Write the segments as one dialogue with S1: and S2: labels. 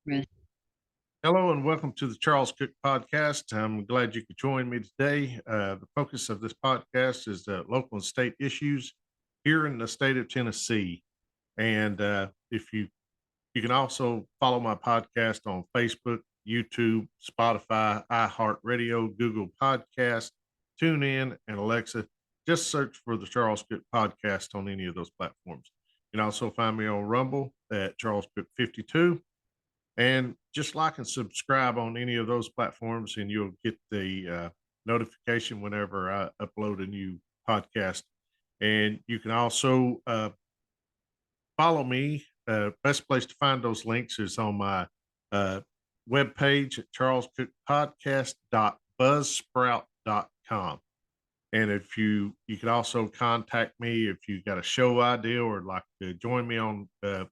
S1: Right.
S2: Hello and welcome to the Charles Cook Podcast. I'm glad you could join me today. The focus of this podcast is local and state issues here in the state of Tennessee. And if you can also follow my podcast on Facebook, YouTube, Spotify, iHeartRadio, Google Podcast, TuneIn, and Alexa. Just search for the Charles Cook Podcast on any of those platforms. You can also find me on Rumble at Charles Cook 52. And just like and subscribe on any of those platforms, and you'll get the notification whenever I upload a new podcast. And you can also follow me. Best place to find those links is on my webpage at charlescookpodcast.buzzsprout.com. And if you can also contact me if you got a show idea or like to join me on one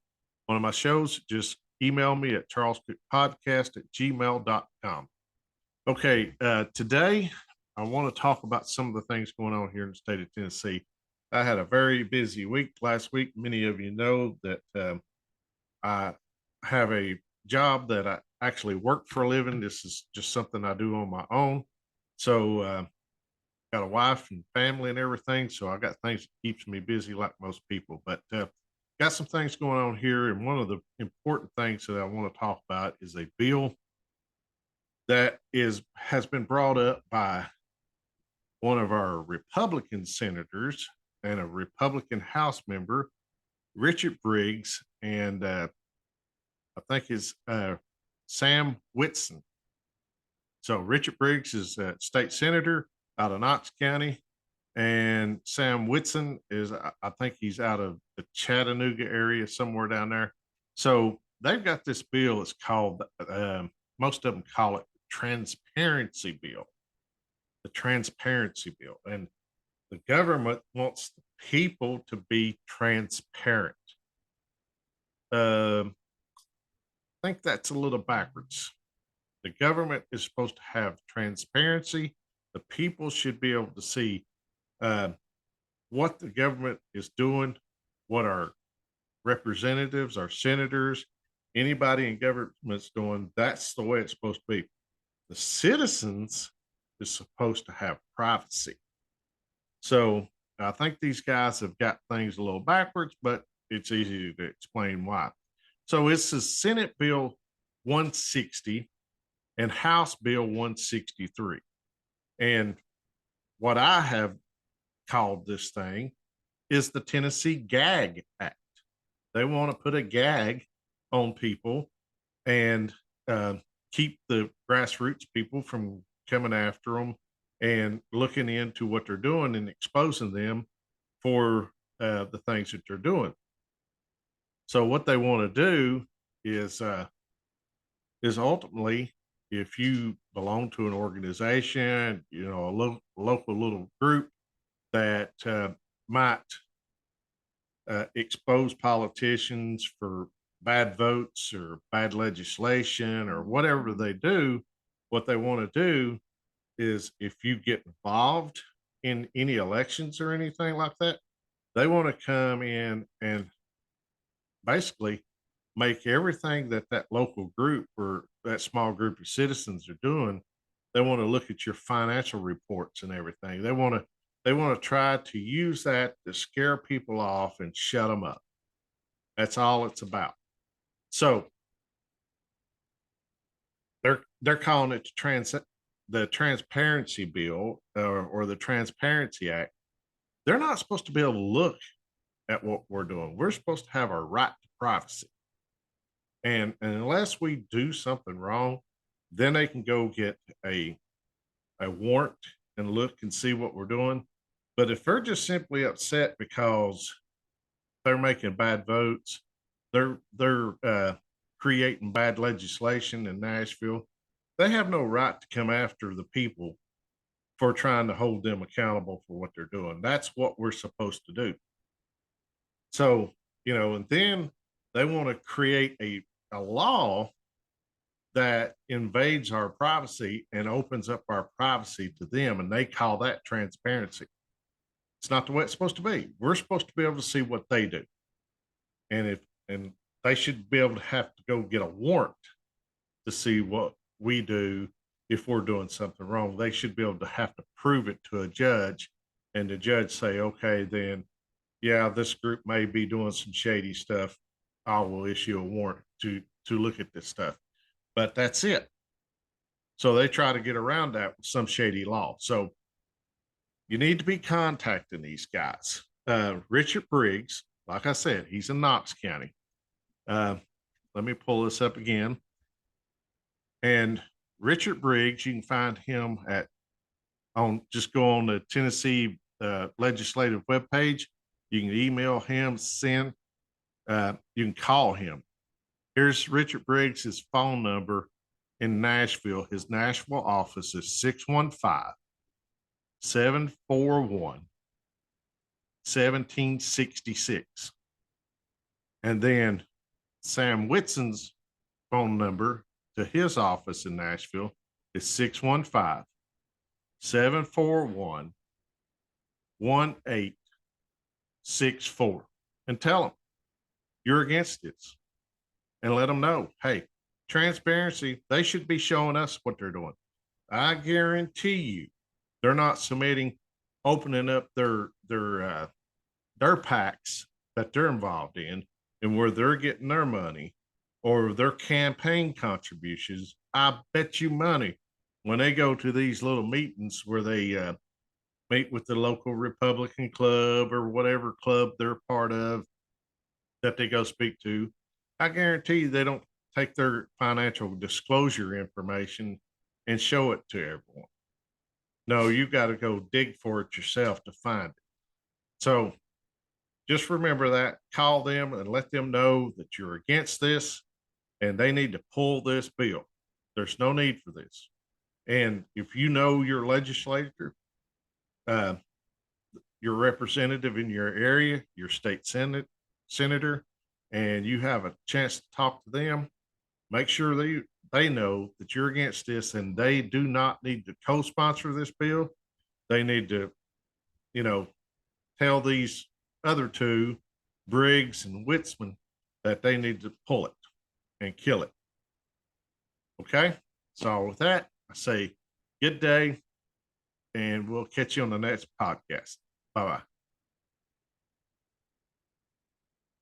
S2: of my shows, just email me at charlescookpodcast@gmail.com. Okay, today I want to talk about some of the things going on here in the state of Tennessee. I had a very busy week last week. Many of you know that I have a job that I actually work for a living. This is just something I do on my own. So, got a wife and family and everything, so I got things that keeps me busy like most people. But got some things going on here, and one of the important things that I want to talk about is a bill that has been brought up by one of our Republican senators and a Republican House member, Richard Briggs, and I think is Sam Whitson. So Richard Briggs is a state senator out of Knox County, and Sam Whitson is, I think he's out of the Chattanooga area, somewhere down there. So they've got this bill. It's called, most of them call it the transparency bill. The transparency bill. And the government wants the people to be transparent. I think that's a little backwards. The government is supposed to have transparency. The people should be able to see uh, what the government is doing, what our representatives, our senators, anybody in government's doing. That's the way it's supposed to be. The citizens is supposed to have privacy. So I think these guys have got things a little backwards, but it's easy to explain why. So it's the Senate Bill 160 and House Bill 163. And what I have called this thing is the Tennessee Gag Act. They want to put a gag on people and uh, keep the grassroots people from coming after them and looking into what they're doing and exposing them for the things that they're doing. So what they want to do is ultimately, if you belong to an organization, you know, a local little group that might expose politicians for bad votes or bad legislation or whatever they do, what they want to do is if you get involved in any elections or anything like that, they want to come in and basically make everything that that local group or that small group of citizens are doing. They want to look at your financial reports and everything. They want to try to use that to scare people off and shut them up. That's all it's about. So they're calling it the transparency bill or the transparency act. They're not supposed to be able to look at what we're doing. We're supposed to have our right to privacy. And unless we do something wrong, then they can go get a warrant and look and see what we're doing. But if they're just simply upset because they're making bad votes, they're creating bad legislation in Nashville, they have no right to come after the people for trying to hold them accountable for what they're doing. That's what we're supposed to do. So, you know, and then they want to create a law that invades our privacy and opens up our privacy to them, and they call that transparency. It's not the way it's supposed to be. We're supposed to be able to see what they do. And they should be able to have to go get a warrant to see what we do if we're doing something wrong. They should be able to have to prove it to a judge, and the judge say, okay, then yeah, this group may be doing some shady stuff. I will issue a warrant to look at this stuff. But that's it. So they try to get around that with some shady law. So you need to be contacting these guys. Richard Briggs, like I said, he's in Knox County. Let me pull this up again. And Richard Briggs, you can find him at just go on the Tennessee legislative webpage. You can email him, you can call him. Here's Richard Briggs' phone number in Nashville. His Nashville office is 615-741-1766. And then Sam Whitson's phone number to his office in Nashville is 615-741-1864. And tell them you're against this and let them know, hey, transparency, they should be showing us what they're doing. I guarantee you they're not opening up their packs that they're involved in and where they're getting their money or their campaign contributions. I bet you money when they go to these little meetings where they meet with the local Republican club or whatever club they're part of that they go speak to, I guarantee you they don't take their financial disclosure information and show it to everyone. No, you got to go dig for it yourself to find it. So just remember that, call them and let them know that you're against this and they need to pull this bill. There's no need for this. And if you know your legislator, uh, your representative in your area, your state senator, and you have a chance to talk to them, make sure they know that you're against this and they do not need to co-sponsor this bill. They need to, tell these other two, Briggs and Whitsman, that they need to pull it and kill it. Okay. So with that, I say good day and we'll catch you on the next podcast. Bye-bye.